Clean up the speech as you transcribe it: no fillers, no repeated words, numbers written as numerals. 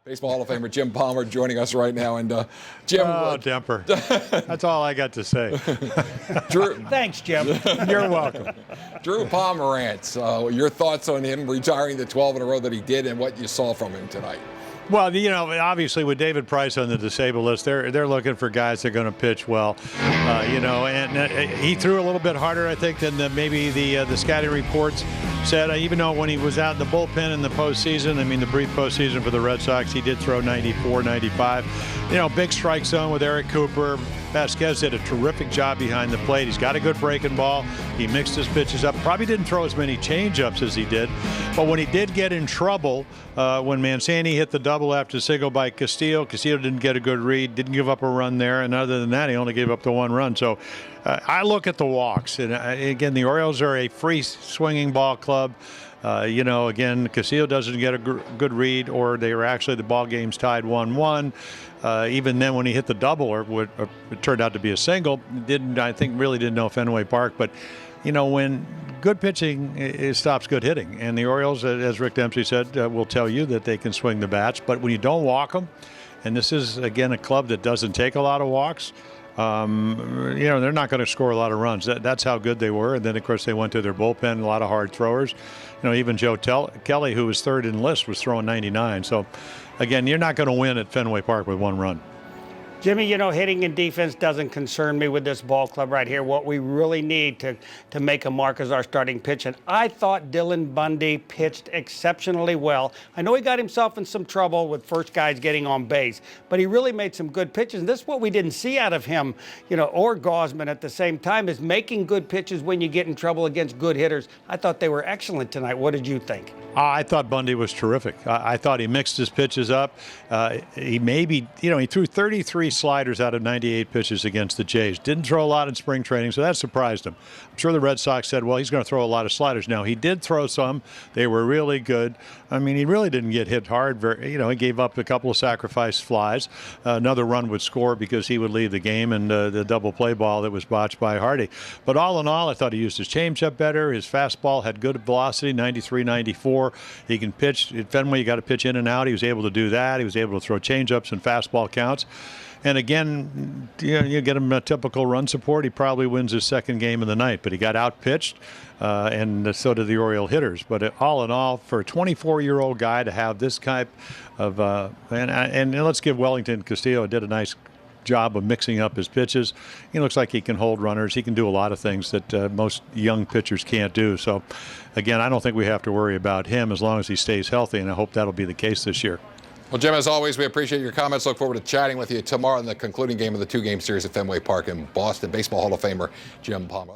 Baseball Hall of Famer Jim Palmer joining us right now. And Jim. Oh, Demper. That's all I got to say. Drew. Thanks, Jim. You're welcome. Drew Pomerantz, your thoughts on him retiring the 12 in a row that he did and what you saw from him tonight? Well, obviously with David Price on the disabled list, they're looking for guys that are going to pitch well, and he threw a little bit harder, I think, than maybe the scouting reports said. Even though when he was out in the bullpen in the postseason, the brief postseason for the Red Sox, he did throw 94, 95. Big strike zone with Eric Cooper. Vasquez did a terrific job behind the plate. He's got a good breaking ball. He mixed his pitches up. Probably didn't throw as many changeups as he did. But when he did get in trouble, when Mancini hit the double after the single by Castillo didn't get a good read, didn't give up a run there. And other than that, he only gave up the one run. So I look at the walks. And again, the Orioles are a free swinging ball club. Again, Castillo doesn't get a good read, or the ball game's tied 1-1. Even then, when he hit the double, or it turned out to be a single, really didn't know Fenway Park. But, when good pitching, it stops good hitting. And the Orioles, as Rick Dempsey said, will tell you that they can swing the bats. But when you don't walk them, and this is, again, a club that doesn't take a lot of walks, they're not going to score a lot of runs. That's how good they were. And then, of course, they went to their bullpen, a lot of hard throwers. Even Joe Kelly, who was third in the list, was throwing 99. So, again, you're not going to win at Fenway Park with one run. Jimmy, hitting and defense doesn't concern me with this ball club right here. What we really need to make a mark is our starting pitch. And I thought Dylan Bundy pitched exceptionally well. I know he got himself in some trouble with first guys getting on base, but he really made some good pitches. And this is what we didn't see out of him, or Gausman at the same time, is making good pitches when you get in trouble against good hitters. I thought they were excellent tonight. What did you think? I thought Bundy was terrific. I thought he mixed his pitches up. He threw 33 sliders out of 98 pitches against the Jays. Didn't throw a lot in spring training, so that surprised him. I'm sure the Red Sox said, well, he's going to throw a lot of sliders. Now, he did throw some. They were really good. He really didn't get hit hard. He gave up a couple of sacrifice flies. Another run would score because he would leave the game, and the double play ball that was botched by Hardy. But all in all, I thought he used his changeup better. His fastball had good velocity, 93, 94. He can pitch. At Fenway, you got to pitch in and out. He was able to do that. He was able to throw changeups and fastball counts. And again, you get him a typical run support, he probably wins his second game of the night. But he got outpitched, and so did the Oriole hitters. But all in all, for a 24-year-old guy to have this type of and let's give Wellington Castillo did a nice job of mixing up his pitches. He looks like he can hold runners. He can do a lot of things that most young pitchers can't do. So, again, I don't think we have to worry about him as long as he stays healthy, and I hope that'll be the case this year. Well, Jim, as always, we appreciate your comments. Look forward to chatting with you tomorrow in the concluding game of the two-game series at Fenway Park in Boston. Baseball Hall of Famer Jim Palmer.